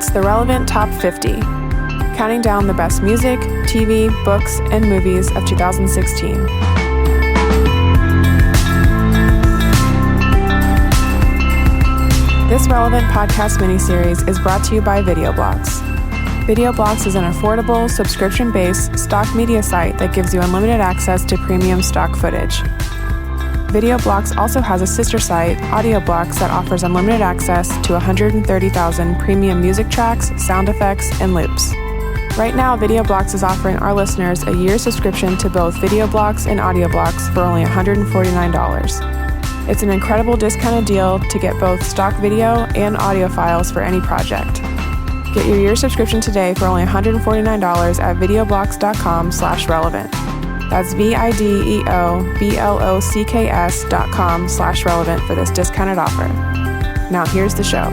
It's the Relevant Top 50, counting down the best music, TV, books, and movies of 2016. This Relevant podcast miniseries is brought to you by VideoBlocks. VideoBlocks is an affordable, subscription-based stock media site that gives you unlimited access to premium stock footage. VideoBlocks also has a sister site, AudioBlocks, that offers unlimited access to 130,000 premium music tracks, sound effects, and loops. Right now, VideoBlocks is offering our listeners a year subscription to both VideoBlocks and AudioBlocks for only $149. It's an incredible discounted deal to get both stock video and audio files for any project. Get your year subscription today for only $149 at videoblocks.com/relevant. That's videoblocks.com/relevant for this discounted offer. Now here's the show.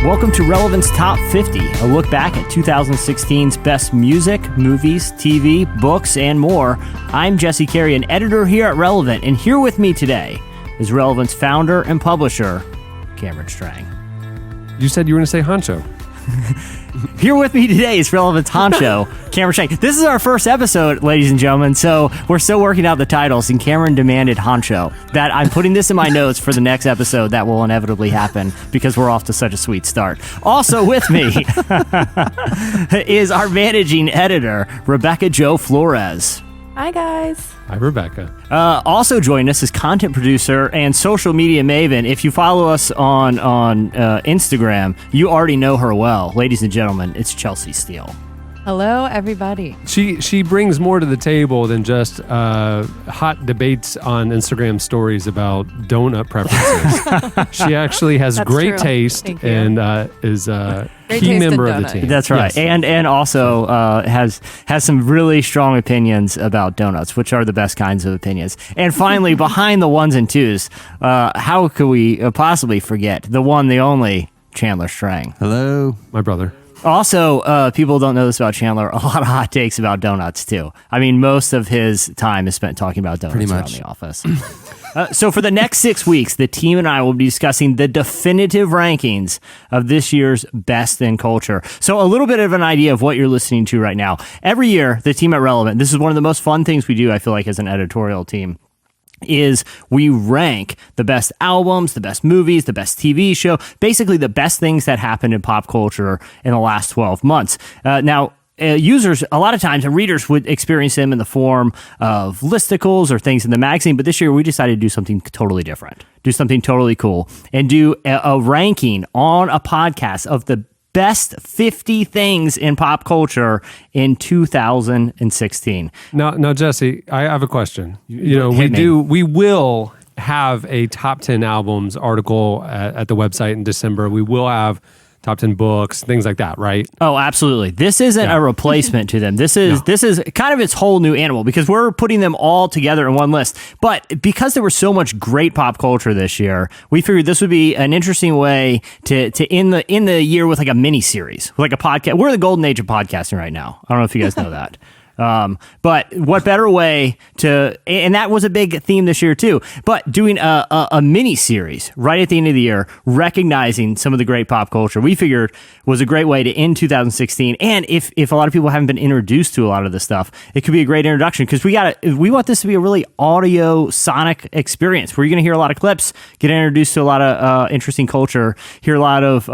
Welcome to Relevant's Top 50, a look back at 2016's best music, movies, TV, books, and more. I'm Jesse Carey, an editor here at Relevant, and here with me today is Relevant's founder and publisher, Cameron Strang. You said you were going to say honcho. Here with me today is Relevant's honcho, Cameron Strang. This is our first episode, ladies and gentlemen, so we're still working out the titles, and Cameron demanded honcho. That I'm putting this in my notes for the next episode. That will inevitably happen because we're off to such a sweet start. Also with me is our managing editor, Rebecca Jo Flores. Hi, guys. Hi, Rebecca. Also joining us is content producer and social media maven. If you follow us on Instagram, you already know her well. Ladies and gentlemen, it's Chelsea Steele. Hello, everybody. She brings more to the table than just hot debates on Instagram stories about donut preferences. She actually has great taste and is a key member of the team. That's right. Yes. And also has some really strong opinions about donuts, which are the best kinds of opinions. And finally, behind the ones and twos, how could we possibly forget the one, the only Chandler Strang? Hello. My brother. Also, people don't know this about Chandler, a lot of hot takes about donuts, too. I mean, most of his time is spent talking about donuts around the office. So for the next 6 weeks, the team and I will be discussing the definitive rankings of this year's Best in Culture. So a little bit of an idea of what you're listening to right now. Every year, the team at Relevant, this is one of the most fun things we do, I feel like, as an editorial team, is we rank the best albums, the best movies, the best TV show, basically the best things that happened in pop culture in the last 12 months. Users, a lot of times, and readers would experience them in the form of listicles or things in the magazine, but this year we decided to do something totally different, do something totally cool, and do a ranking on a podcast of the best 50 things in pop culture in 2016. Now, Jesse, I have a question. We will have a top 10 albums article at the website in December. We will have top 10 books, things like that, right? Oh, absolutely. This isn't a replacement to them. This is kind of its whole new animal because we're putting them all together in one list. But because there was so much great pop culture this year, we figured this would be an interesting way to end the year with like a mini series, like a podcast. We're in the golden age of podcasting right now. I don't know if you guys know that. But what better way to, and that was a big theme this year too, but doing a mini series right at the end of the year, recognizing some of the great pop culture, we figured was a great way to end 2016. And if a lot of people haven't been introduced to a lot of this stuff, it could be a great introduction because we want this to be a really audio sonic experience where you're going to hear a lot of clips, get introduced to a lot of interesting culture, hear a lot of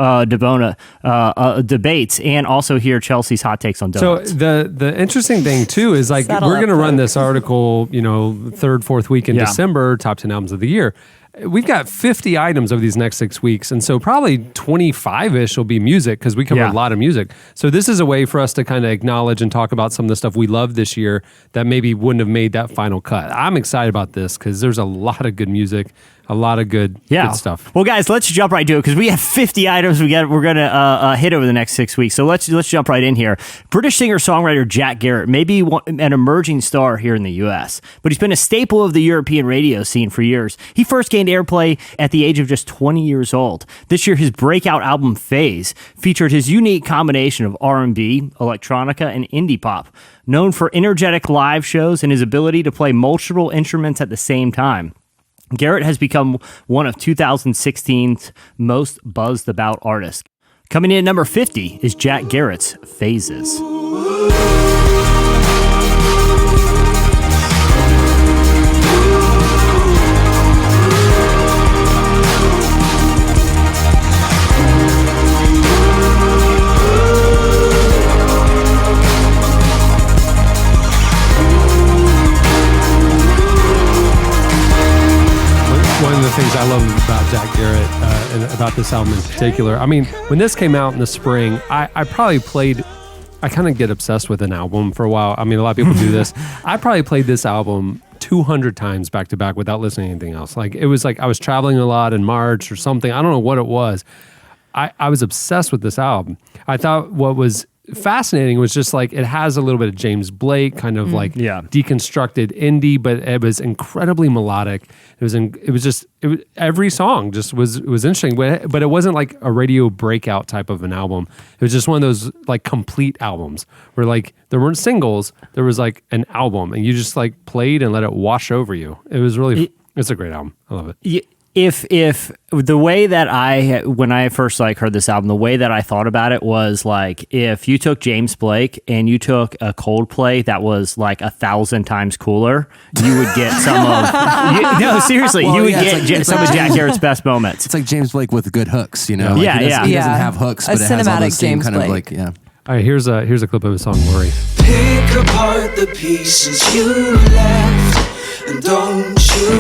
debates, and also hear Chelsea's hot takes on donuts. So the interesting thing too is like we're going to run this article, third, fourth week in December, top 10 albums of the year. We've got 50 items over these next 6 weeks, and so probably 25-ish will be music because we cover a lot of music. So this is a way for us to kind of acknowledge and talk about some of the stuff we love this year that maybe wouldn't have made that final cut. I'm excited about this because there's a lot of good music, A lot of good stuff. Well, guys, let's jump right to it because we have 50 items we're going to hit over the next 6 weeks. So let's jump right in here. British singer-songwriter Jack Garratt may be an emerging star here in the U.S., but he's been a staple of the European radio scene for years. He first gained airplay at the age of just 20 years old. This year, his breakout album, Phase, featured his unique combination of R&B, electronica, and indie pop. Known for energetic live shows and his ability to play multiple instruments at the same time, Garratt has become one of 2016's most buzzed about artists. Coming in at number 50 is Jack Garratt's Phases. One of the things I love about Jack Garratt and about this album in particular, I mean, when this came out in the spring, I kind of get obsessed with an album for a while. I mean, a lot of people do this. I probably played this album 200 times back to back without listening to anything else. Like, it was like I was traveling a lot in March or something. I don't know what it was. I was obsessed with this album. I thought what was fascinating was just like it has a little bit of James Blake kind of deconstructed indie, but it was incredibly melodic. Every song just was interesting, but it wasn't like a radio breakout type of an album. It was just one of those like complete albums where like there weren't singles, there was like an album and you just like played and let it wash over you. It was really it's a great album. I love it. If the way that when I first heard this album, the way that I thought about it was like if you took James Blake and you took a Coldplay that was like 1,000 times cooler, you would get some of no, seriously, you would get some of Jack Garratt's best moments. It's like James Blake with good hooks, you know. He doesn't have hooks, but it has all those same kind of like All right, here's a clip of his song "Worry." Pick apart the pieces you left. And don't you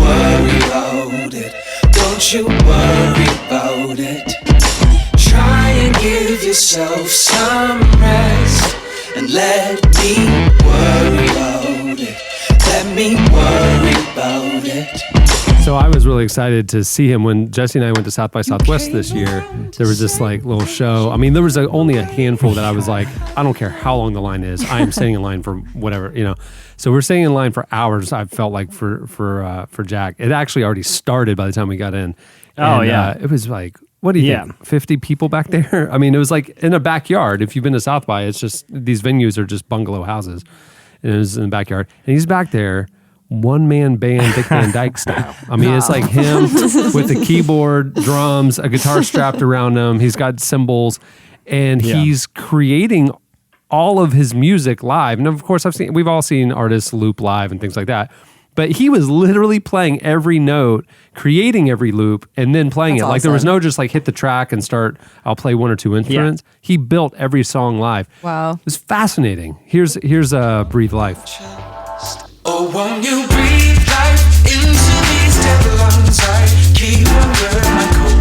worry about it. Don't you worry about it. Try and give yourself some rest. And let me worry about it. Let me worry about it. So I was really excited to see him when Jesse and I went to South by Southwest this year. There was this like little show. I mean, there was only a handful that I was like, I don't care how long the line is. I am standing in line for whatever, you know. So we're staying in line for hours. I felt like for Jack. It actually already started by the time we got in. And, it was like, what do you think? 50 people back there. I mean, it was like in a backyard. If you've been to South by, it's just these venues are just bungalow houses, and it was in the backyard. And he's back there. One-man band, Dick Van Dyke style. I mean, it's like him with the keyboard, drums, a guitar strapped around him. He's got cymbals, and he's creating all of his music live. And of course, we've all seen artists loop live and things like that. But he was literally playing every note, creating every loop, and then playing it. Awesome. Like there was no just like hit the track and start, I'll play one or two instruments. Yeah. He built every song live. Wow. It was fascinating. Here's Breathe Life. Oh, won't you breathe life into these dead lungs? I keep under my coat.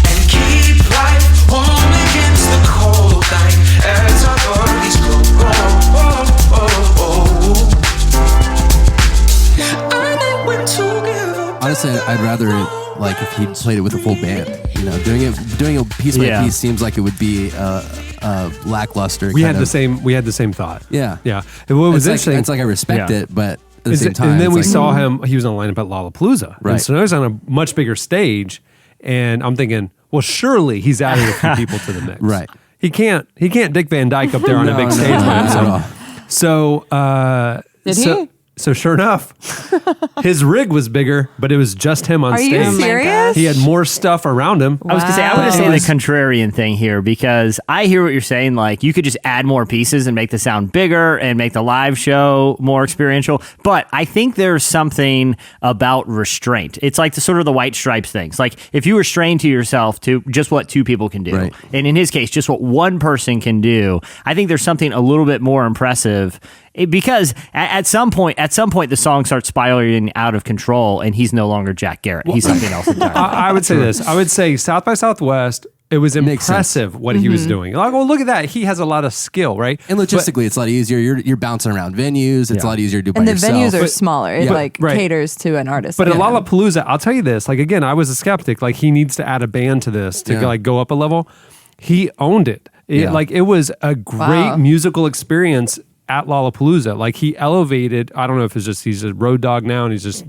And keep life warm against the cold night as our bodies glow. I think we're together. Honestly, I'd rather like if he played it with a full band. You know, doing it piece by piece seems like it would be lackluster. We had the same thought. Yeah. And what was interesting? It's like I respect it, but at the same time, and then we saw him. He was on lineup at Lollapalooza, right? And so now he's on a much bigger stage, and I'm thinking, well, surely he's adding a few people to the mix, right? He can't Dick Van Dyke up there on a big stage by himself. So did he? So sure enough, his rig was bigger, but it was just him on stage. Are you serious? He had more stuff around him. I was going to say the contrarian thing here because I hear what you're saying. Like you could just add more pieces and make the sound bigger and make the live show more experiential. But I think there's something about restraint. It's like the sort of the White Stripes things. Like if you restrain to yourself to just what two people can do, right, and in his case, just what one person can do, I think there's something a little bit more impressive. Because at some point, the song starts spiraling out of control, and he's no longer Jack Garratt. He's something else entirely. I would say this. I would say South by Southwest It was impressive what he was doing. Like, oh, look at that. He has a lot of skill, right? And logistically, it's a lot easier. You're bouncing around venues. It's a lot easier to do by yourself. And the venues are smaller. It caters to an artist. But at Lollapalooza, I'll tell you this. Like, again, I was a skeptic. Like, he needs to add a band to this to like go up a level. He owned it. It was a great musical experience at Lollapalooza. Like, he elevated, I don't know if it's just he's a road dog now and he's just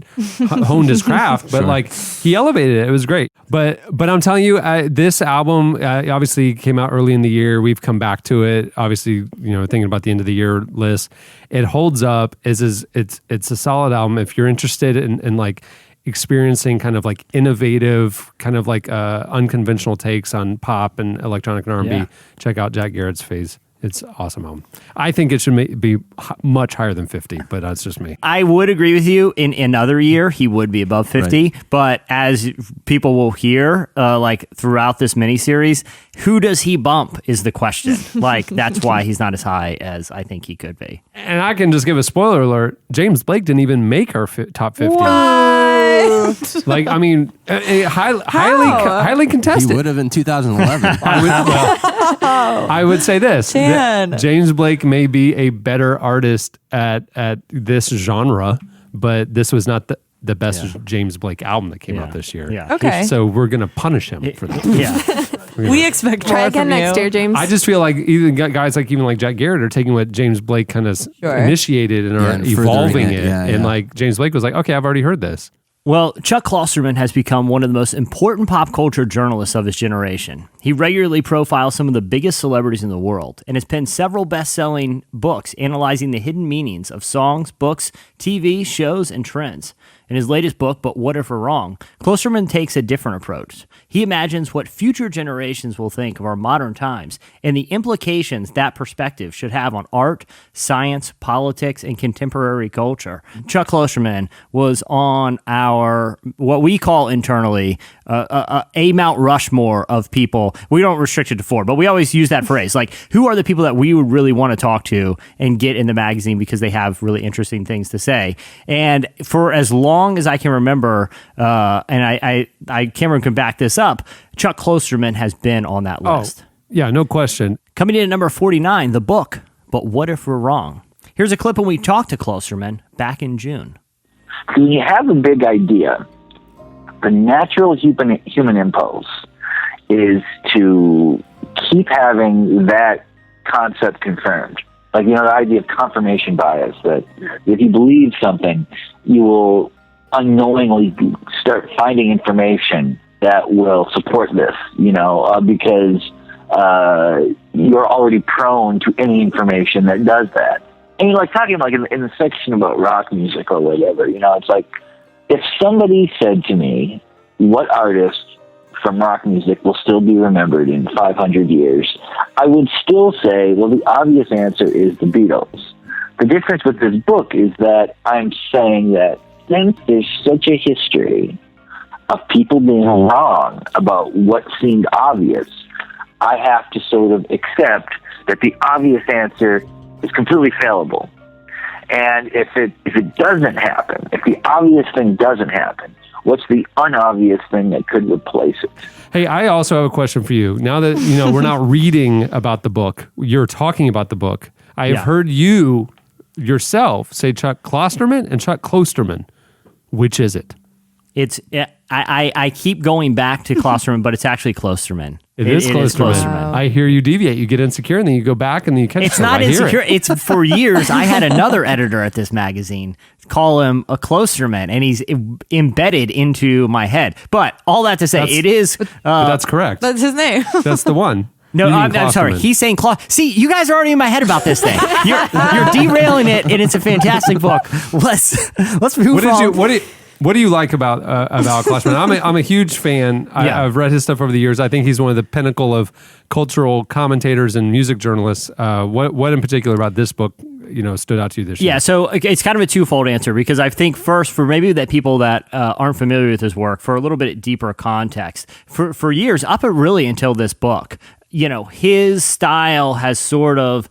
honed his craft, but like he elevated it. It was great. But I'm telling you, this album obviously came out early in the year. We've come back to it. Obviously, thinking about the end of the year list, it holds up. It's a solid album. If you're interested in like experiencing kind of like innovative, kind of like unconventional takes on pop and electronic and R&B, check out Jack Garrett's Phase. It's an awesome album. I think it should be much higher than 50, but that's just me. I would agree with you. In another year, he would be above 50. Right. But as people will hear, like throughout this miniseries, who does he bump is the question. Like, that's why he's not as high as I think he could be. And I can just give a spoiler alert. James Blake didn't even make our top 50. What? Like, I mean, highly contested. He would have in 2011. I would say this. James Blake may be a better artist at this genre, but this was not the best James Blake album that came out this year. Yeah. Okay. So we're going to punish him for this. Yeah. We expect Try again next year, James. I just feel like even guys like Jack Garrett are taking what James Blake kind of initiated and are evolving it. And like James Blake was like, okay, I've already heard this. Well, Chuck Klosterman has become one of the most important pop culture journalists of his generation. He regularly profiles some of the biggest celebrities in the world and has penned several best-selling books analyzing the hidden meanings of songs, books, TV, shows, and trends. In his latest book, But What If We're Wrong?, Klosterman takes a different approach. He imagines what future generations will think of our modern times and the implications that perspective should have on art, science, politics, and contemporary culture. Chuck Klosterman was on our, what we call internally, a Mount Rushmore of people. We don't restrict it to 4, but we always use that phrase. Like, who are the people that we would really want to talk to and get in the magazine because they have really interesting things to say? And for as long as I can remember, and Cameron can back this up, Chuck Klosterman has been on that list. Yeah, no question. Coming in at number 49, the book, But What If We're Wrong? Here's a clip when we talked to Klosterman back in June. When you have a big idea, the natural human impulse is to keep having that concept confirmed. Like, the idea of confirmation bias, that if you believe something, you will unknowingly start finding information that will support this, because you're already prone to any information that does that. And talking like in the section about rock music or whatever, it's like, if somebody said to me, what artist from rock music will still be remembered in 500 years, I would still say, well, the obvious answer is the Beatles. The difference with this book is that I'm saying that since there's such a history of people being wrong about what seemed obvious, I have to sort of accept that the obvious answer is completely fallible. And if it doesn't happen, if the obvious thing doesn't happen, what's the unobvious thing that could replace it? Hey, I also have a question for you. Now that, we're not reading about the book, you're talking about the book. I have heard you yourself say Chuck Klosterman and Chuck Klosterman. Which is it? I keep going back to Klosterman, but it's actually Klosterman. It is Klosterman. I hear you deviate. You get insecure, and then you go back, and then you catch yourself. It's not insecure. It's for years. I had another editor at this magazine call him a Klosterman, and he's embedded into my head. But all that to say, it is. But that's correct. That's his name. That's the one. No, I'm sorry. He's saying See, you guys are already in my head about this thing. You're derailing it, and it's a fantastic book. Let's move on. What do you like about Klosterman? I'm a huge fan. I've read his stuff over the years. I think he's one of the pinnacle of cultural commentators and music journalists. What in particular about this book, stood out to you this year? Yeah, so it's kind of a twofold answer, because I think first, for maybe that people that aren't familiar with his work, for a little bit deeper context, for years, up really until this book, his style has sort of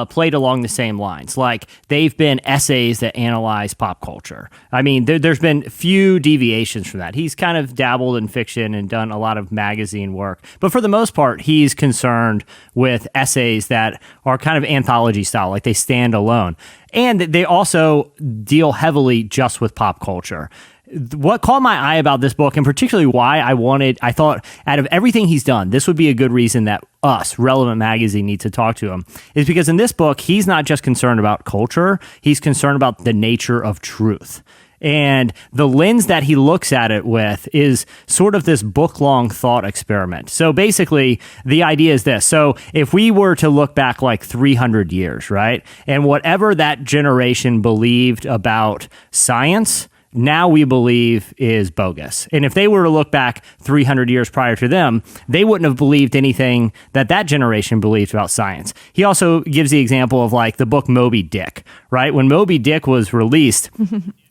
played along the same lines. Like, they've been essays that analyze pop culture. I mean, there's been few deviations from that. He's kind of dabbled in fiction and done a lot of magazine work. But for the most part, he's concerned with essays that are kind of anthology style, like they stand alone. And they also deal heavily just with pop culture. What caught my eye about this book, and particularly why I thought out of everything he's done, this would be a good reason that us, Relevant Magazine, need to talk to him, is because in this book, he's not just concerned about culture, he's concerned about the nature of truth. And the lens that he looks at it with is sort of this book-long thought experiment. So basically, the idea is this. So if we were to look back like 300 years, right, and whatever that generation believed about science, now we believe is bogus. And if they were to look back 300 years prior to them, they wouldn't have believed anything that generation believed about science. He also gives the example of like the book Moby Dick, right? When Moby Dick was released,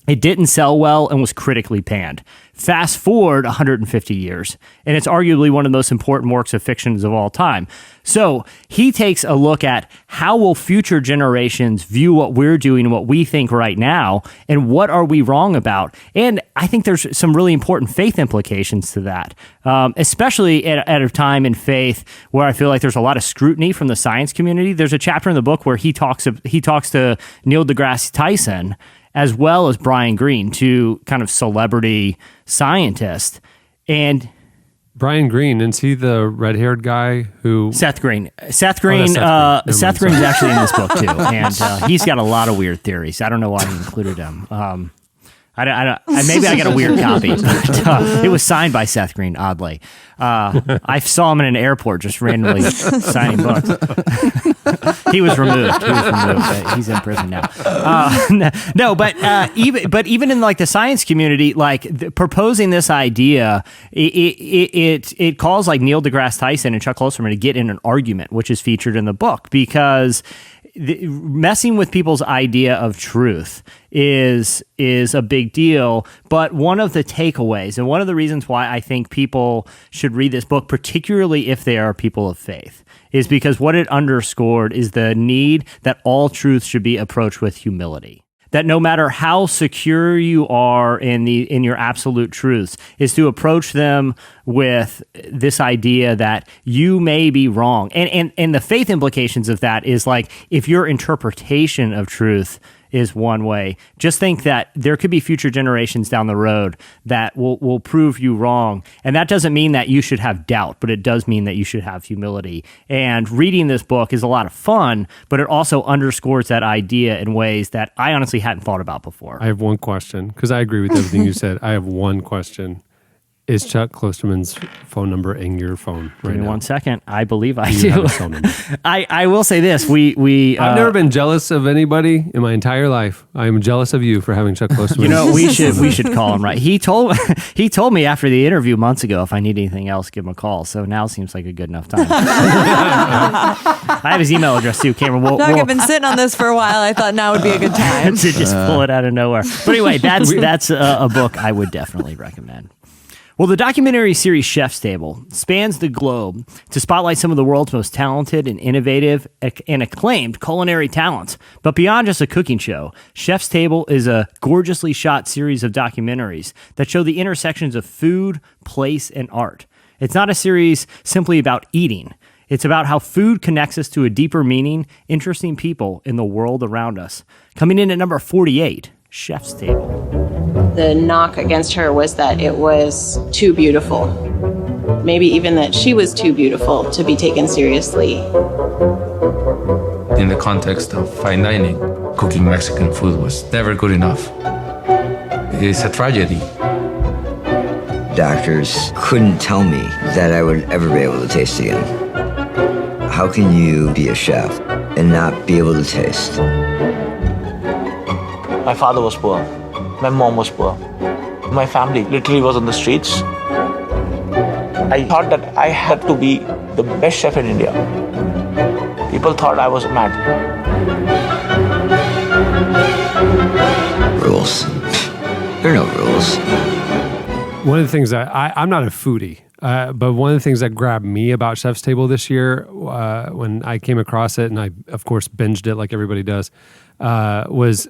it didn't sell well and was critically panned. Fast forward 150 years, and it's arguably one of the most important works of fictions of all time. So he takes a look at how will future generations view what we're doing and what we think right now, and what are we wrong about? And I think there's some really important faith implications to that, especially at a time in faith where I feel like there's a lot of scrutiny from the science community. There's a chapter in the book where he talks to Neil deGrasse Tyson, as well as Brian Greene, two kind of celebrity scientists. And Brian Greene, is he the red-haired guy who... Seth Green. Seth Green's actually in this book too, and he's got a lot of weird theories. I don't know why he included him. Maybe I got a weird copy. It was signed by Seth Green, oddly. I saw him in an airport just randomly signing books. He was removed. But he's in prison now. But even in like the science community, like proposing this idea, it calls like Neil deGrasse Tyson and Chuck Klosterman to get in an argument, which is featured in the book, because messing with people's idea of truth is a big deal. But one of the takeaways, and one of the reasons why I think people should read this book, particularly if they are people of faith, is because what it underscored is the need that all truth should be approached with humility. That no matter how secure you are in your absolute truths, is to approach them with this idea that you may be wrong. And the faith implications of that is like, if your interpretation of truth is one way, just think that there could be future generations down the road that will prove you wrong. And that doesn't mean that you should have doubt, but it does mean that you should have humility. And reading this book is a lot of fun, but it also underscores that idea in ways that I honestly hadn't thought about before. I have one question, because I agree with everything you said. I have one question. Is Chuck Klosterman's phone number in your phone right now? Give me 1 second. I believe I do. I will say this. I've never been jealous of anybody in my entire life. I'm jealous of you for having Chuck Klosterman. You know, we should call him, right? He told me after the interview months ago, if I need anything else, give him a call. So now seems like a good enough time. I have his email address too, Cameron. I've been sitting on this for a while. I thought now would be a good time to just pull it out of nowhere. But anyway, that's a book I would definitely recommend. Well, the documentary series Chef's Table spans the globe to spotlight some of the world's most talented and innovative and acclaimed culinary talents. But beyond just a cooking show, Chef's Table is a gorgeously shot series of documentaries that show the intersections of food, place, and art. It's not a series simply about eating. It's about how food connects us to a deeper meaning, interesting people in the world around us. Coming in at number 48, Chef's Table. The knock against her was that it was too beautiful. Maybe even that she was too beautiful to be taken seriously. In the context of fine dining, cooking Mexican food was never good enough. It's a tragedy. Doctors couldn't tell me that I would ever be able to taste again. How can you be a chef and not be able to taste? My father was poor. My mom was poor. My family literally was on the streets. I thought that I had to be the best chef in India. People thought I was mad. Rules. There are no rules. One of the things I'm not a foodie. But one of the things that grabbed me about Chef's Table this year, when I came across it, and I, of course, binged it like everybody does, was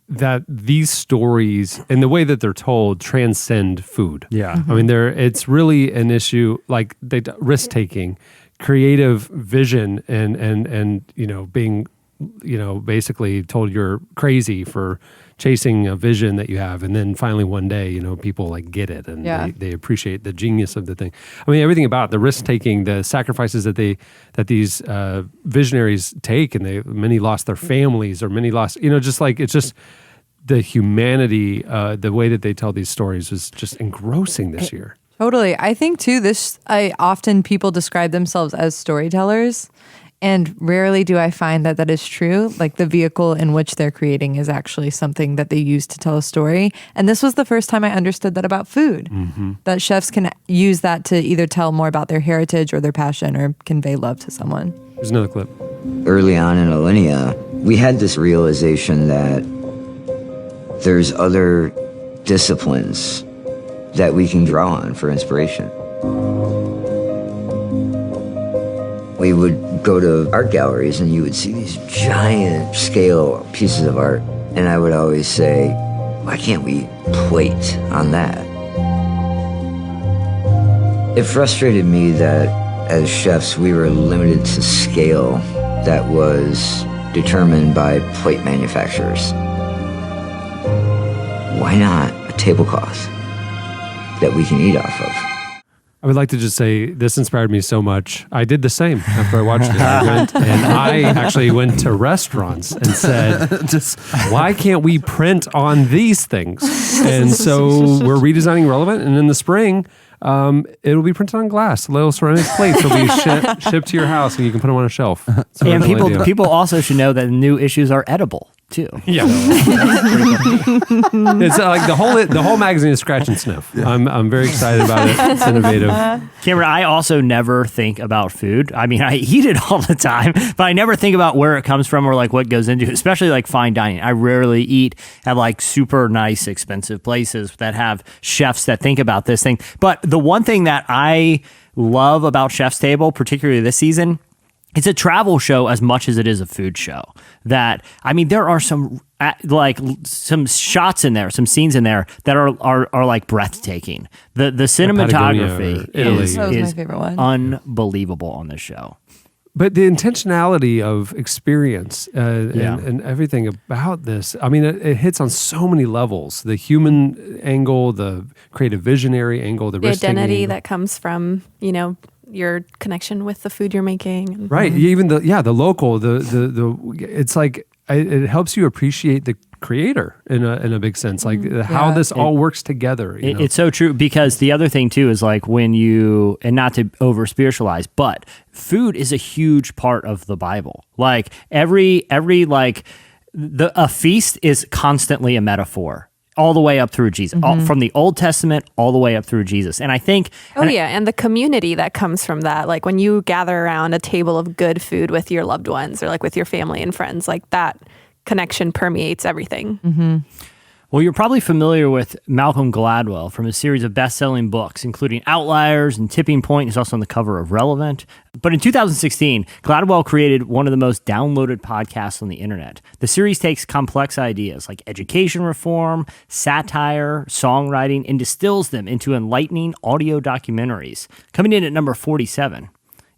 that these stories and the way that they're told transcend food. Yeah. I mean, it's really an issue like risk taking, creative vision, and being basically told you're crazy for chasing a vision that you have, and then finally one day, people like get it and they appreciate the genius of the thing. I mean, everything about the risk taking, the sacrifices that these visionaries take, and many lost their families, or many lost, it's just the humanity, the way that they tell these stories was just engrossing this year. Totally. I think too, often people describe themselves as storytellers. And rarely do I find that is true. Like the vehicle in which they're creating is actually something that they use to tell a story. And this was the first time I understood that about food, that chefs can use that to either tell more about their heritage or their passion or convey love to someone. There's another clip. Early on in Alinea, we had this realization that there's other disciplines that we can draw on for inspiration. We would go to art galleries and you would see these giant scale pieces of art. And I would always say, why can't we plate on that? It frustrated me that as chefs, we were limited to scale that was determined by plate manufacturers. Why not a tablecloth that we can eat off of? I would like to just say this inspired me so much. I did the same after I watched it. I actually went to restaurants and said, why can't we print on these things? And so we're redesigning Relevant, and in the spring, it'll be printed on glass. Little ceramic plates will be shipped to your house, and you can put them on a shelf. And people also should know that the new issues are edible too. Yeah, it's like the whole magazine is scratch and sniff. Yeah. I'm very excited about it. It's innovative. Cameron, I also never think about food. I mean, I eat it all the time, but I never think about where it comes from or like what goes into it, especially like fine dining. I rarely eat at like super nice, expensive places that have chefs that think about this thing. But the one thing that I love about Chef's Table, particularly this season, it's a travel show as much as it is a food show. There are some shots in there, some scenes in there that are like breathtaking. The cinematography is my favorite one. Unbelievable on this show. But the intentionality of experience and everything about this, I mean, it hits on so many levels. The human angle, the creative visionary angle, the identity that comes from, your connection with the food you're making. Right. Even the local, it's like it helps you appreciate the creator in a big sense, like how this all works together. It's so true, because the other thing too is like when you, and not to over spiritualize, but food is a huge part of the Bible. Like every a feast is constantly a metaphor. All the way up through Jesus, from the Old Testament all the way up through Jesus. And I think... and the community that comes from that. Like when you gather around a table of good food with your loved ones or like with your family and friends, like that connection permeates everything. Mm-hmm. Well, you're probably familiar with Malcolm Gladwell from a series of best-selling books, including Outliers and Tipping Point. He's also on the cover of Relevant. But in 2016, Gladwell created one of the most downloaded podcasts on the internet. The series takes complex ideas like education reform, satire, songwriting, and distills them into enlightening audio documentaries. Coming in at number 47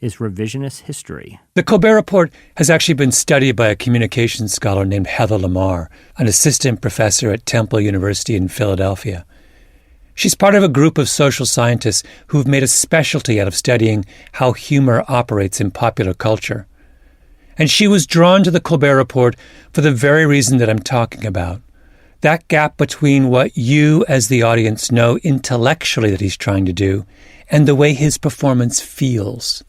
is Revisionist History. The Colbert Report has actually been studied by a communications scholar named Heather Lamar, an assistant professor at Temple University in Philadelphia. She's part of a group of social scientists who've made a specialty out of studying how humor operates in popular culture. And she was drawn to the Colbert Report for the very reason that I'm talking about. That gap between what you as the audience know intellectually that he's trying to do and the way his performance feels.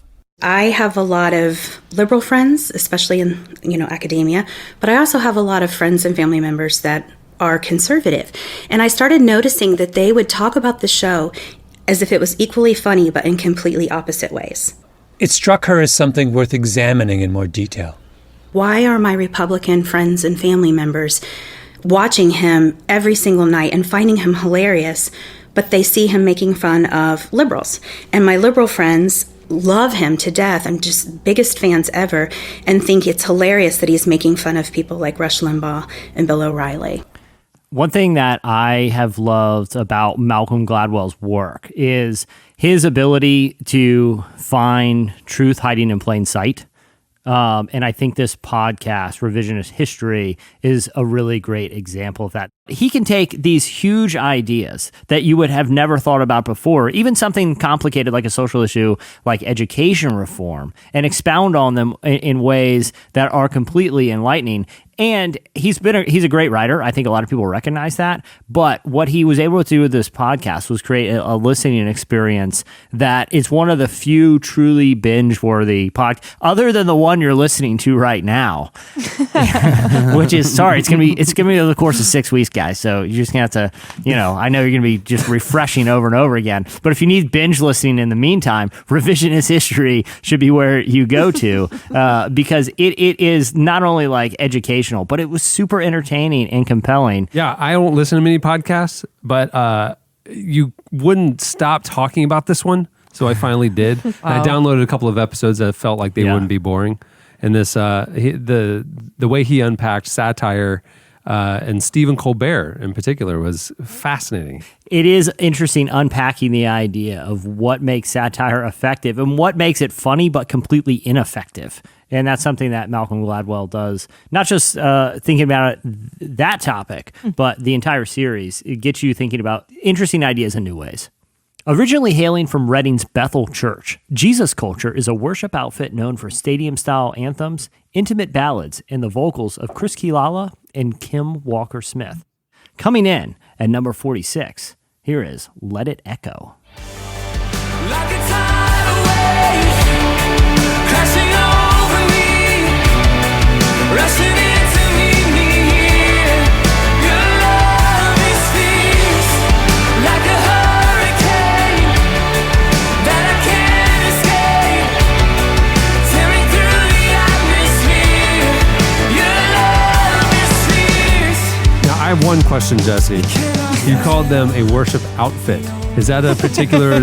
I have a lot of liberal friends, especially in, academia, but I also have a lot of friends and family members that are conservative. And I started noticing that they would talk about the show as if it was equally funny, but in completely opposite ways. It struck her as something worth examining in more detail. Why are my Republican friends and family members watching him every single night and finding him hilarious, but but they see him making fun of liberals. And my liberal friends love him to death. I'm just biggest fans ever, and think it's hilarious that he's making fun of people like Rush Limbaugh and Bill O'Reilly. One thing that I have loved about Malcolm Gladwell's work is his ability to find truth hiding in plain sight. And I think this podcast, Revisionist History, is a really great example of that. He can take these huge ideas that you would have never thought about before, even something complicated like a social issue like education reform, and expound on them in ways that are completely enlightening. And he's a great writer. I think a lot of people recognize that. But what he was able to do with this podcast was create a listening experience that is one of the few truly binge-worthy podcasts, other than the one you're listening to right now. Which is, it's gonna be over the course of 6 weeks, guys. So you're just gonna have to, I know you're gonna be just refreshing over and over again. But if you need binge listening in the meantime, Revisionist History should be where you go to, because it is not only like educational, but it was super entertaining and compelling. Yeah, I don't listen to many podcasts, but you wouldn't stop talking about this one, so I finally did. I downloaded a couple of episodes that felt like they wouldn't be boring. And this, the way he unpacked satire and Stephen Colbert in particular was fascinating. It is interesting unpacking the idea of what makes satire effective and what makes it funny but completely ineffective. And that's something that Malcolm Gladwell does, not just thinking about that topic, but the entire series. It gets you thinking about interesting ideas in new ways. Originally hailing from Reading's Bethel Church, Jesus Culture is a worship outfit known for stadium-style anthems, intimate ballads, and the vocals of Chris Kilala and Kim Walker-Smith. Coming in at number 46, here is Let It Echo. Like a tidal wave, crashing over me, rushing into me here. Your love is fierce, like a hurricane that I can't escape, tearing through the atmosphere. Your love is fierce. Now, I have one question, Jesse. You called them a worship outfit. Is that a particular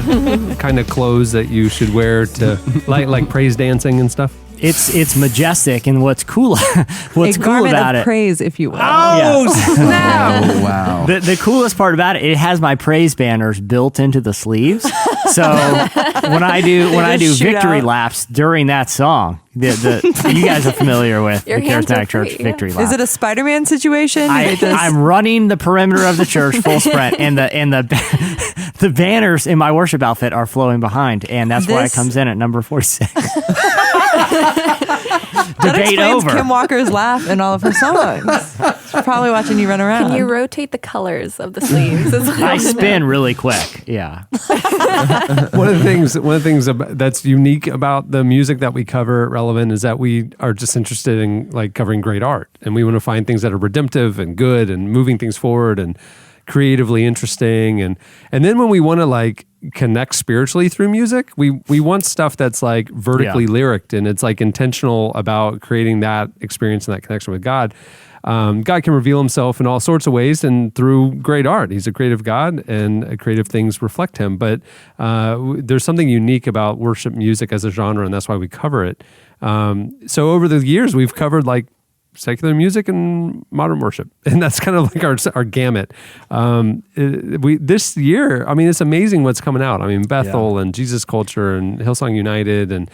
kind of clothes that you should wear to like praise dancing and stuff? It's majestic, and what's cool about it? Praise, if you will. Oh, snap! Oh, wow. The coolest part about it has my praise banners built into the sleeves. So when I do victory laps during that song, you guys are familiar with the Charismatic Church victory lap. Is it a Spider-Man situation? I'm running the perimeter of the church full sprint, and the banners in my worship outfit are flowing behind, and that's why it comes in at number 46. That Debate explains over. Kim Walker's laugh in all of her songs. She's probably watching you run around. Can you rotate the colors of the sleeves? I spin really quick. Yeah. One of the things that's unique about the music that we cover at Relevant is that we are just interested in like covering great art, and we want to find things that are redemptive and good and moving things forward and creatively interesting, and then when we want to like connect spiritually through music, we want stuff that's like vertically lyric, and it's like intentional about creating that experience and that connection with God. God can reveal himself in all sorts of ways and through great art. He's a creative God, and creative things reflect him. But there's something unique about worship music as a genre, and that's why we cover it. So over the years, we've covered like secular music and modern worship, and that's kind of like our gamut. This year, I mean, it's amazing what's coming out. I mean, Bethel and Jesus Culture and Hillsong United, and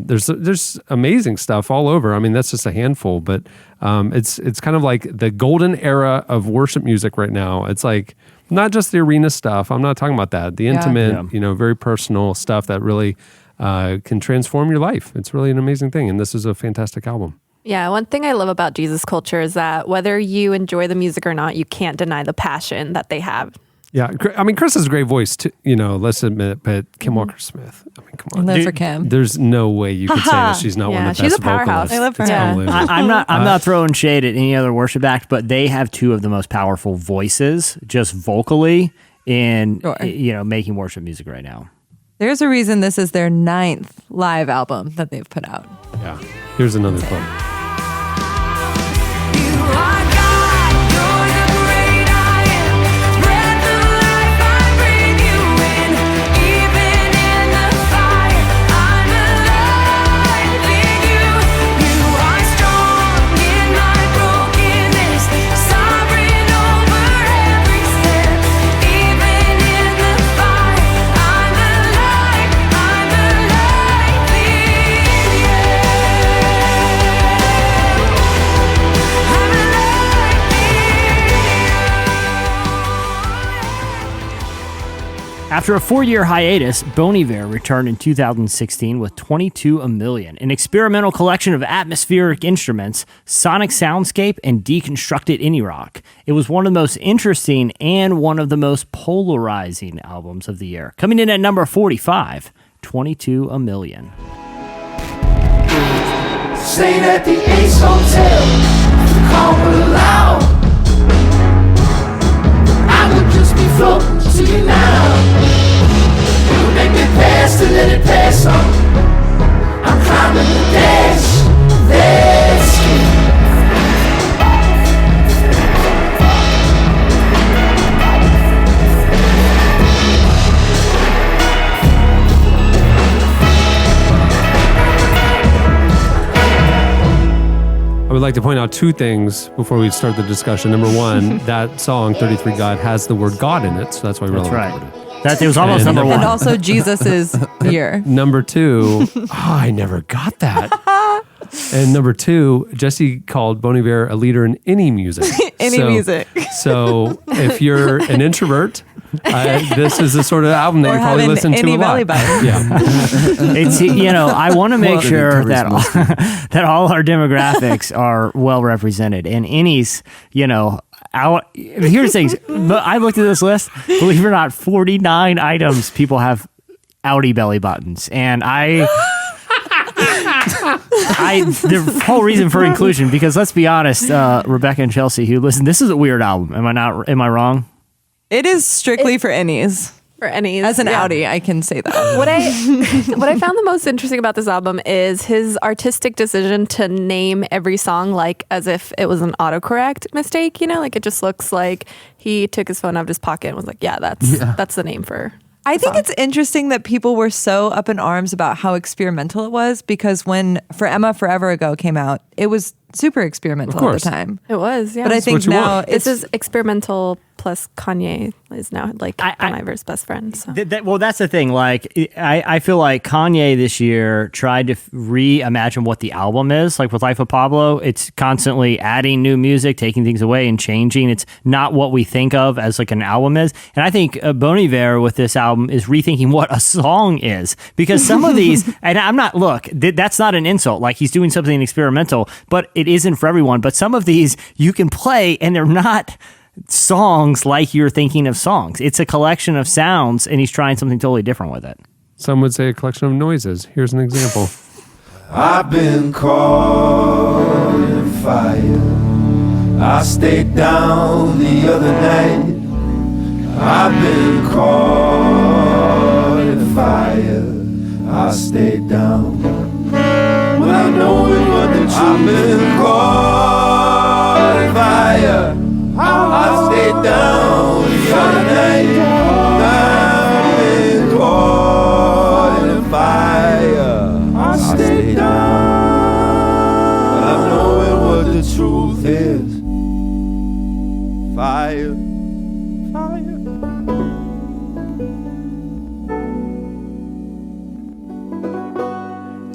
there's amazing stuff all over. I mean, that's just a handful, but it's kind of like the golden era of worship music right now. It's like not just the arena stuff. I'm not talking about that. The intimate, very personal stuff that really can transform your life. It's really an amazing thing, and this is a fantastic album. Yeah, one thing I love about Jesus Culture is that whether you enjoy the music or not, you can't deny the passion that they have. Yeah, I mean, Chris has a great voice too, let's admit it, but Kim Walker-Smith, I mean, come on. Live for Kim. There's no way you could say that she's not one of the best vocalists. I live for her. I'm not throwing shade at any other worship act, but they have two of the most powerful voices, just vocally, in making worship music right now. There's a reason this is their 9th live album that they've put out. Yeah, here's another clip. You're the great I am, breath of life I breathe. After a 4-year hiatus, Bon Iver returned in 2016 with 22 A Million, an experimental collection of atmospheric instruments, sonic soundscape, and deconstructed indie rock. It was one of the most interesting and one of the most polarizing albums of the year. Coming in at number 45, 22 A Million. Stayed at the Ace Hotel, the call were loud. I would just be floating to you now. You make me pass to let it pass on. I'm climbing the dash, that's I would like to point out two things before we start the discussion. Number one, that song, 33 God, has the word God in it, so that's why we That's relevant. right. That it was almost number one. And also Jesus' year. Number two, I never got that. And number two, Jesse called Bon Iver a leader in any music. Music. So if you're an introvert, this is the sort of album that you probably listen to a lot. Yeah. It's, I want to make sure that that all our demographics are well represented. And any's, here's the things. I looked at this list. Believe it or not, 49 items people have outie belly buttons, and the whole reason for inclusion, because let's be honest, Rebecca and Chelsea, who listen, this is a weird album. Am I wrong? It is strictly for innies. For innies. As an outie, I can say that. What I found the most interesting about this album is his artistic decision to name every song like as if it was an autocorrect mistake, like it just looks like he took his phone out of his pocket and was like, that's the name for I think it's interesting that people were so up in arms about how experimental it was, because when For Emma Forever Ago came out, it was super experimental at the time. It was, yeah. But I think now this is experimental plus Kanye is now like Bon Iver's best friend. So. Well, that's the thing. Like, I feel like Kanye this year tried to reimagine what the album is. Like with Life of Pablo, it's constantly adding new music, taking things away, and changing. It's not what we think of as like an album is. And I think Bon Iver with this album is rethinking what a song is, because some of these, and I'm not, look, that's not an insult. Like, he's doing something experimental, but it isn't for everyone. But some of these you can play and they're not songs like you're thinking of songs. It's a collection of sounds, and he's trying something totally different with it. Some would say a collection of noises. Here's an example. I've been caught in fire. I stayed down the other night. I've been caught in fire. I stayed down. Without knowing what the truth is. I've been caught in fire. I stayed down the other night. I've been caught in fire. I stayed down. Without knowing what the truth is. Fire.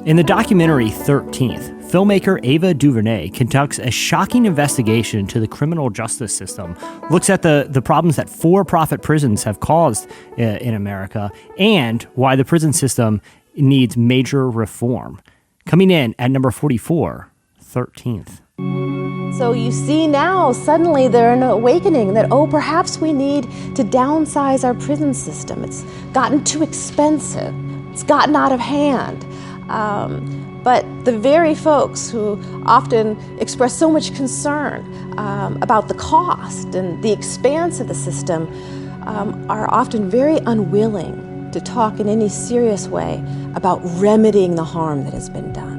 In the documentary 13th, filmmaker Ava DuVernay conducts a shocking investigation into the criminal justice system, looks at the problems that for-profit prisons have caused in America, and why the prison system needs major reform. Coming in at number 44, 13th. So you see now, suddenly there's an awakening that, perhaps we need to downsize our prison system. It's gotten too expensive. It's gotten out of hand. But the very folks who often express so much concern about the cost and the expanse of the system are often very unwilling to talk in any serious way about remedying the harm that has been done.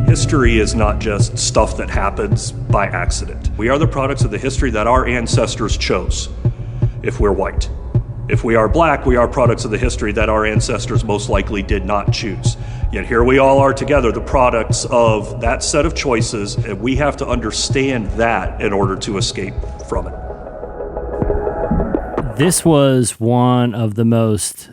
History is not just stuff that happens by accident. We are the products of the history that our ancestors chose, if we're white. If we are black, we are products of the history that our ancestors most likely did not choose. Yet here we all are together, the products of that set of choices, and we have to understand that in order to escape from it. This was one of the most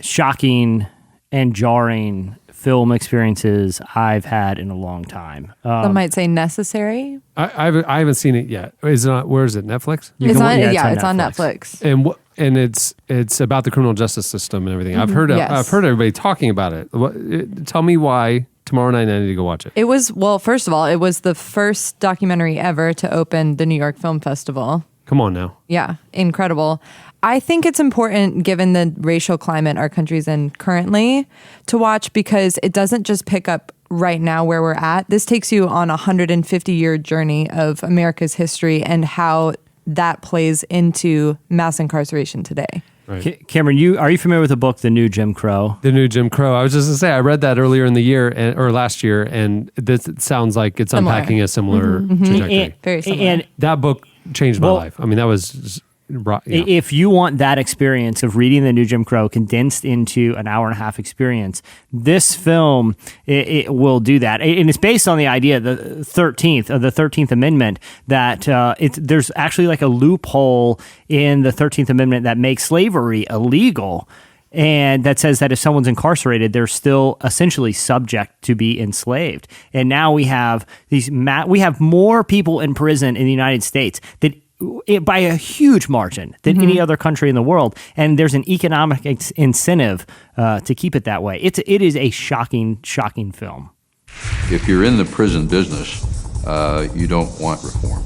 shocking and jarring film experiences I've had in a long time. Some might say necessary. I haven't seen it yet. Is it on, where is it? Netflix? It's on Netflix. And it's about the criminal justice system and everything. I've heard everybody talking about it. Tell me why tomorrow night I need to go watch it. It was, well, first of all, it was the first documentary ever to open the New York Film Festival. Come on now. Yeah, incredible. I think it's important, given the racial climate our country's in currently, to watch because it doesn't just pick up right now where we're at. This takes you on a 150-year journey of America's history and how that plays into mass incarceration today. Right. Cameron, are you familiar with the book, The New Jim Crow? The New Jim Crow. I was just going to say, I read that earlier in the year, or last year, and this sounds like it's unpacking a similar trajectory. Very similar. And that book changed my life. I mean, that was just, if you want that experience of reading The New Jim Crow condensed into an hour and a half experience, this film, it will do that. And it's based on the idea, the 13th Amendment, that there's actually like a loophole in the 13th Amendment that makes slavery illegal. And that says that if someone's incarcerated, they're still essentially subject to be enslaved. And now we have more people in prison in the United States by a huge margin than any other country in the world. And there's an economic incentive to keep it that way. It is a shocking film. If you're in the prison business, you don't want reform.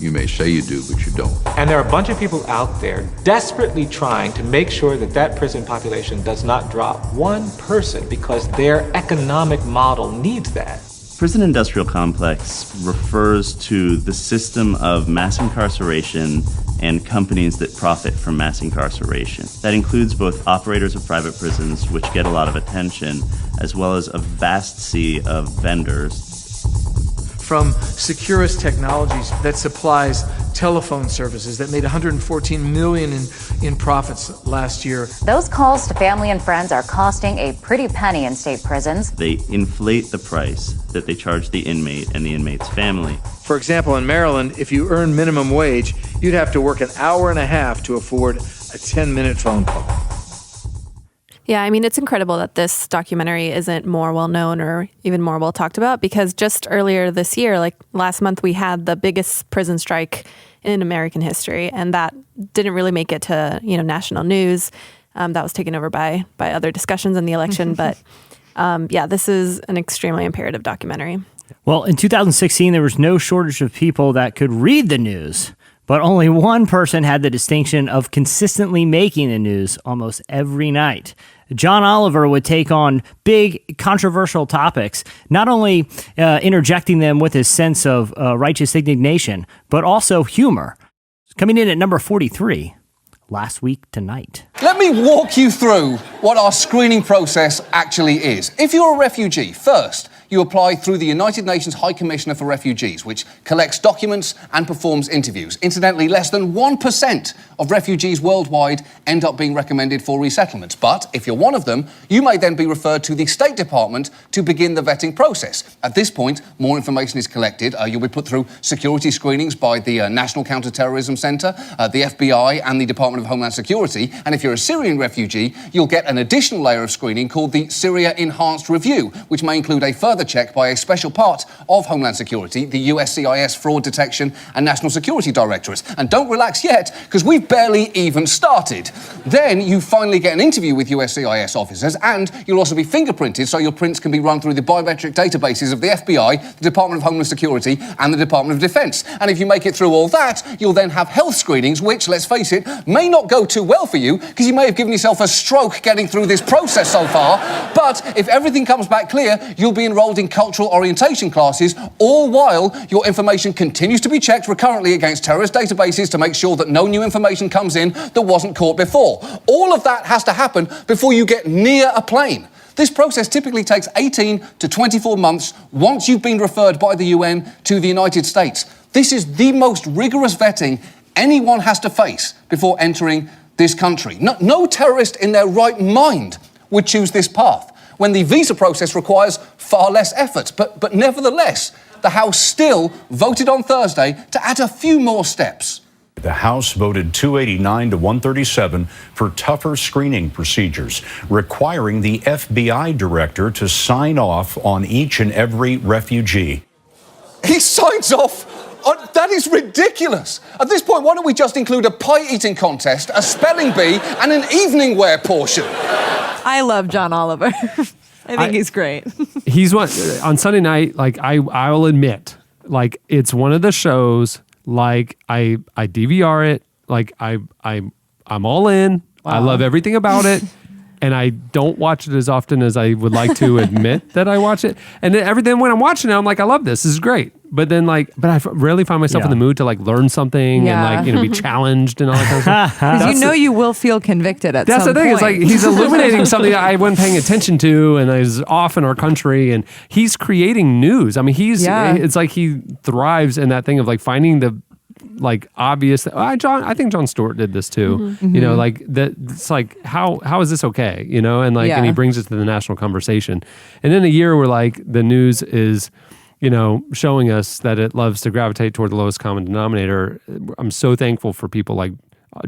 You may say you do, but you don't. And there are a bunch of people out there desperately trying to make sure that prison population does not drop one person because their economic model needs that. Prison industrial complex refers to the system of mass incarceration and companies that profit from mass incarceration. That includes both operators of private prisons, which get a lot of attention, as well as a vast sea of vendors. From Securus Technologies that supplies telephone services that made $114 million in profits last year. Those calls to family and friends are costing a pretty penny in state prisons. They inflate the price that they charge the inmate and the inmate's family. For example, in Maryland, if you earn minimum wage, you'd have to work an hour and a half to afford a 10-minute phone call. Yeah, I mean, it's incredible that this documentary isn't more well-known or even more well-talked about, because just earlier this year, like last month, we had the biggest prison strike in American history, and that didn't really make it to, national news. That was taken over by other discussions in the election. But this is an extremely imperative documentary. Well, in 2016, there was no shortage of people that could read the news. But only one person had the distinction of consistently making the news almost every night. John Oliver would take on big, controversial topics, not only interjecting them with his sense of righteous indignation, but also humor. Coming in at number 43, Last Week Tonight. Let me walk you through what our screening process actually is. If you're a refugee, first, you apply through the United Nations High Commissioner for Refugees, which collects documents and performs interviews. Incidentally, less than 1% of refugees worldwide end up being recommended for resettlement. But if you're one of them, you may then be referred to the State Department to begin the vetting process. At this point, more information is collected. You'll be put through security screenings by the National Counterterrorism Centre, the FBI and the Department of Homeland Security. And if you're a Syrian refugee, you'll get an additional layer of screening called the Syria Enhanced Review, which may include a further check by a special part of Homeland Security, the USCIS Fraud Detection and National Security Directorate. And don't relax yet, because we've barely even started. Then you finally get an interview with USCIS officers, and you'll also be fingerprinted so your prints can be run through the biometric databases of the FBI, the Department of Homeland Security and the Department of Defense. And if you make it through all that, you'll then have health screenings, which, let's face it, may not go too well for you, because you may have given yourself a stroke getting through this process so far. But if everything comes back clear, you'll be enrolled in cultural orientation classes, all while your information continues to be checked recurrently against terrorist databases to make sure that no new information comes in that wasn't caught before. All of that has to happen before you get near a plane. This process typically takes 18 to 24 months once you've been referred by the UN to the United States. This is the most rigorous vetting anyone has to face before entering this country. No terrorist in their right mind would choose this path, when the visa process requires far less effort. But nevertheless, the House still voted on Thursday to add a few more steps. The House voted 289 to 137 for tougher screening procedures, requiring the FBI director to sign off on each and every refugee. He signs off? That is ridiculous. At this point, why don't we just include a pie-eating contest, a spelling bee, and an evening wear portion? I love John Oliver. I think he's great. He's one on Sunday night. Like I will admit, like it's one of the shows. Like I DVR it. Like I'm all in. Wow. I love everything about it, and I don't watch it as often as I would like to admit that I watch it. And then when I'm watching it, I'm like, I love this. This is great. But then I rarely find myself in the mood to like learn something and like be challenged and all that kind of stuff. Because you will feel convicted at some point. That's the thing. It's like he's illuminating something that I wasn't paying attention to and is off in our country, and he's creating news. I mean, it's like he thrives in that thing of like finding the like obvious. I think Jon Stewart did this too. Mm-hmm. You know, like that. It's like how is this okay? You know, and like and he brings it to the national conversation. And in a year where like the news is, you know, showing us that it loves to gravitate toward the lowest common denominator, I'm so thankful for people like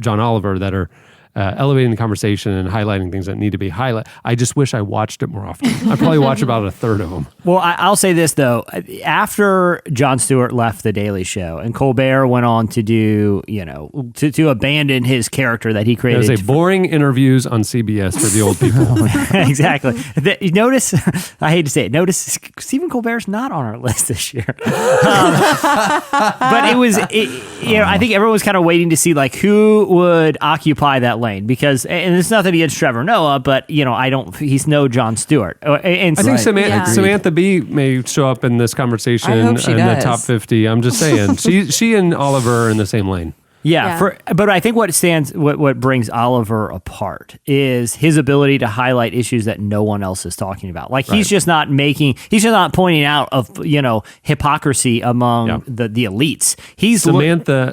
John Oliver that are elevating the conversation and highlighting things that need to be highlighted. I just wish I watched it more often. I probably watch about a third of them. Well, I'll say this, though. After Jon Stewart left The Daily Show and Colbert went on to do, you know, to abandon his character that he created. There's boring interviews on CBS for the old people. Exactly. Notice, I hate to say it, notice Stephen Colbert's not on our list this year. But I think everyone was kind of waiting to see like who would occupy that lane, because, and it's nothing against Trevor Noah, but you know, he's no Jon Stewart. And I think Samantha Bee may show up in this conversation in the top 50. I'm just saying, she and Oliver are in the same lane. Yeah. But I think what brings Oliver apart is his ability to highlight issues that no one else is talking about. Like he's just not pointing out of, you know, hypocrisy among the elites.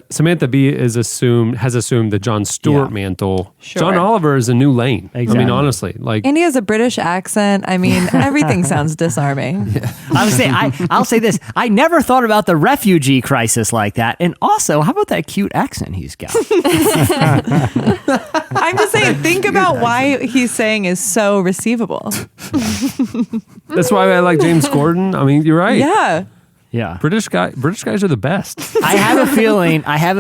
Samantha Bee has assumed the Jon Stewart mantle. Sure. John Oliver is a new lane. Exactly. I mean, honestly, like, and he has a British accent. I mean, everything sounds disarming. I'll say this. I never thought about the refugee crisis like that. And also, how about that cute accent he's got? I'm just saying, think about why he's saying is so receivable. That's why I like James Corden. I mean, you're right. Yeah. British guys are the best. I have a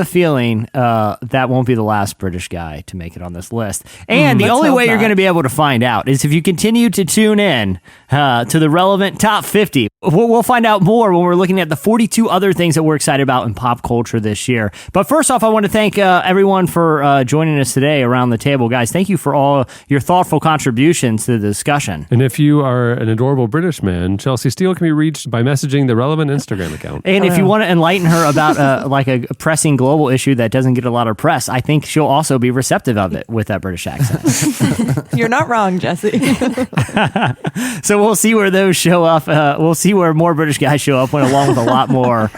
feeling that won't be the last British guy to make it on this list. And the only way you're going to be able to find out is if you continue to tune in to the Relevant Top 50. We'll find out more when we're looking at the 42 other things that we're excited about in pop culture this year. But first off, I want to thank everyone for joining us today around the table. Guys, thank you for all your thoughtful contributions to the discussion. And if you are an adorable British man, Chelsea Steele can be reached by messaging the Relevant Instagram account. And if you want to enlighten her about like a pressing global issue that doesn't get a lot of press, I think she'll also be receptive of it with that British accent. You're not wrong, Jesse. So we'll see where those show up. We'll see where more British guys show up, along with a lot more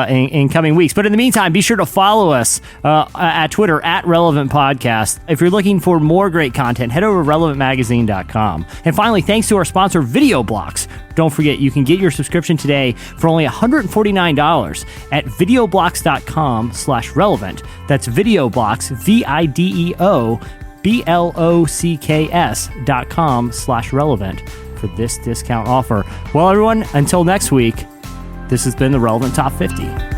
in coming weeks. But in the meantime, be sure to follow us at Twitter at Relevant Podcast. If you're looking for more great content, head over to relevantmagazine.com. And finally, thanks to our sponsor, Video Blocks. Don't forget, you can get your subscription today for only $149 at videoblocks.com/relevant. That's Videoblocks, videoblocks.com/relevant for this discount offer. Well, everyone, until next week, this has been the Relevant Top 50.